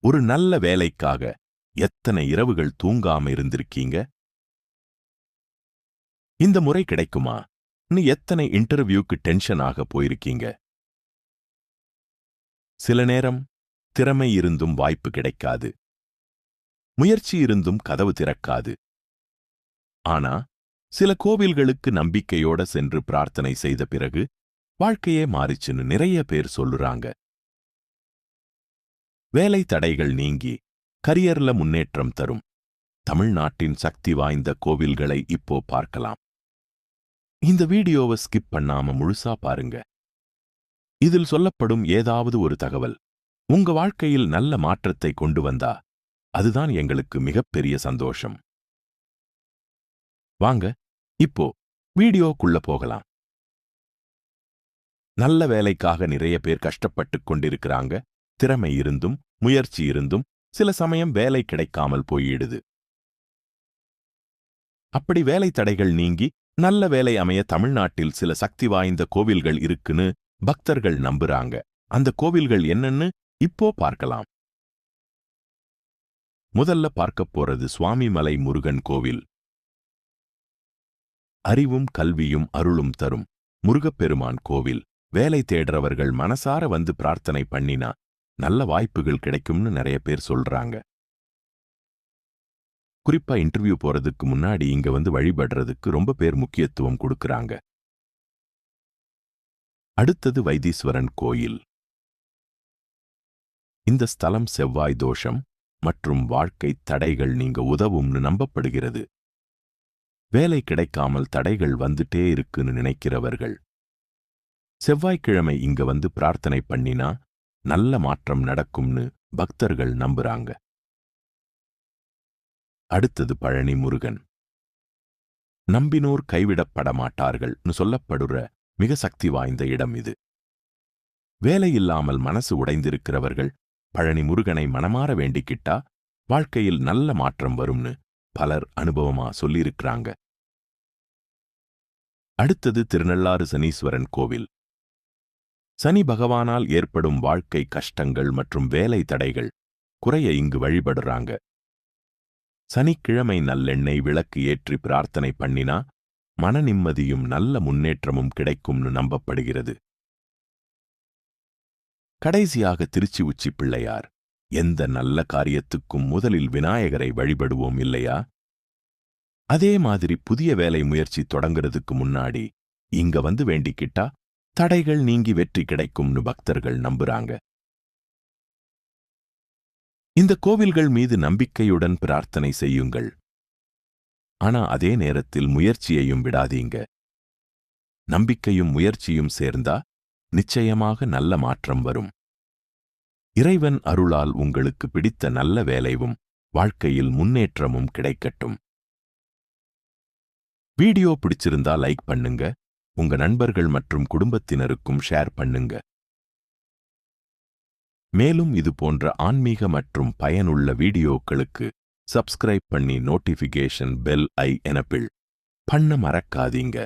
ஒரு நல்ல வேலைக்காக எத்தனை இரவுகள் தூங்காம இருந்திருக்கீங்க? இந்த முறை கிடைக்குமா? நீ எத்தனை இன்டர்வியூக்கு டென்ஷன் ஆக போயிருக்கீங்க? சில நேரம் திறமை இருந்தும் வாய்ப்பு கிடைக்காது. முயற்சி இருந்தும் கதவு திறக்காது. ஆனா சில கோவில்களுக்கு நம்பிக்கையோட சென்று பிரார்த்தனை செய்த பிறகு வாழ்க்கையே மாறிச்சுன்னு நிறைய பேர் சொல்லுறாங்க. வேலை தடைகள் நீங்கி கரியர்ல முன்னேற்றம் தரும் தமிழ்நாட்டின் சக்தி வாய்ந்த கோவில்களை இப்போ பார்க்கலாம். இந்த வீடியோவை ஸ்கிப் பண்ணாம முழுசா பாருங்க. இதில் சொல்லப்படும் ஏதாவது ஒரு தகவல் உங்க வாழ்க்கையில் நல்ல மாற்றத்தை கொண்டு வந்தா அதுதான் எங்களுக்கு மிகப்பெரிய சந்தோஷம். வாங்க இப்போ வீடியோக்குள்ள போகலாம். நல்ல வேலைக்காக நிறைய பேர் கஷ்டப்பட்டுக் கொண்டிருக்கிறாங்க. திறமை இருந்தும் முயற்சி இருந்தும் சில சமயம் வேலை கிடைக்காமல் போயிடுது. அப்படி வேலை தடைகள் நீங்கி நல்ல வேலை அமைய தமிழ்நாட்டில் சில சக்தி வாய்ந்த கோவில்கள் இருக்குன்னு பக்தர்கள் நம்புறாங்க. அந்த கோவில்கள் என்னன்னு இப்போ பார்க்கலாம். முதல்ல பார்க்கப் போறது சுவாமிமலை முருகன் கோவில். அறிவும் கல்வியும் அருளும் தரும் முருகப்பெருமான் கோவில். வேலை தேடுறவர்கள் மனசார வந்து பிரார்த்தனை பண்ணினா நல்ல வாய்ப்புகள் கிடைக்கும்னு நிறைய பேர் சொல்றாங்க. குறிப்பா இன்டர்வியூ போறதுக்கு முன்னாடி இங்க வந்து வழிபடுறதுக்கு ரொம்ப பேர் முக்கியத்துவம் கொடுக்கறாங்க. அடுத்தது வைத்தீஸ்வரன் கோயில். இந்த ஸ்தலம் செவ்வாய் தோஷம் மற்றும் வாழ்க்கை தடைகள் நீங்க உதவும்னு நம்பப்படுகிறது. வேலை கிடைக்காமல் தடைகள் வந்துட்டே இருக்குன்னு நினைக்கிறவர்கள் செவ்வாய்க்கிழமை இங்க வந்து பிரார்த்தனை பண்ணினா நல்ல மாற்றம் நடக்கும்னு பக்தர்கள் நம்புறாங்க. அடுத்தது பழனி முருகன். நம்பினோர் கைவிடப்பட மாட்டார்கள்னு சொல்லப்படுற மிக சக்தி வாய்ந்த இடம் இது. வேலையில்லாமல் மனசு உடைந்திருக்கிறவர்கள் பழனி முருகனை மனமாற வேண்டிக்கிட்டா வாழ்க்கையில் நல்ல மாற்றம் வரும்னு பலர் அனுபவமா சொல்லியிருக்கிறாங்க. அடுத்தது திருநள்ளாறு சனீஸ்வரன் கோவில். சனி பகவானால் ஏற்படும் வாழ்க்கை கஷ்டங்கள் மற்றும் வேலை தடைகள் குறைய இங்கு வழிபடுறாங்க. சனிக்கிழமை நல்லெண்ணெய் விளக்கு ஏற்றி பிரார்த்தனை பண்ணினா மன நிம்மதியும் நல்ல முன்னேற்றமும் கிடைக்கும்னு நம்பப்படுகிறது. கடைசியாக திருச்சி உச்சி பிள்ளையார். எந்த நல்ல காரியத்துக்கும் முதலில் விநாயகரை வழிபடுவோம் இல்லையா? அதே மாதிரி புதிய வேலை முயற்சி தொடங்குறதுக்கு முன்னாடி இங்க வந்து வேண்டிக்கிட்டா தடைகள் நீங்கி வெற்றி கிடைக்கும்னு பக்தர்கள் நம்புறாங்க. இந்த கோவில்கள் மீது நம்பிக்கையுடன் பிரார்த்தனை செய்யுங்கள். ஆனா அதே நேரத்தில் முயற்சியையும் விடாதீங்க. நம்பிக்கையும் முயற்சியும் சேர்ந்தா நிச்சயமாக நல்ல மாற்றம் வரும். இறைவன் அருளால் உங்களுக்கு பிடித்த நல்ல வேலையும் வாழ்க்கையில் முன்னேற்றமும் கிடைக்கட்டும். வீடியோ பிடிச்சிருந்தா லைக் பண்ணுங்க. உங்க நண்பர்கள் மற்றும் குடும்பத்தினருக்கும் ஷேர் பண்ணுங்க. மேலும் இது போன்ற ஆன்மீக மற்றும் பயனுள்ள வீடியோக்களுக்கு சப்ஸ்கிரைப் பண்ணி நோட்டிஃபிகேஷன் பெல் ஐ எனப்பிள் பண்ண மறக்காதீங்க.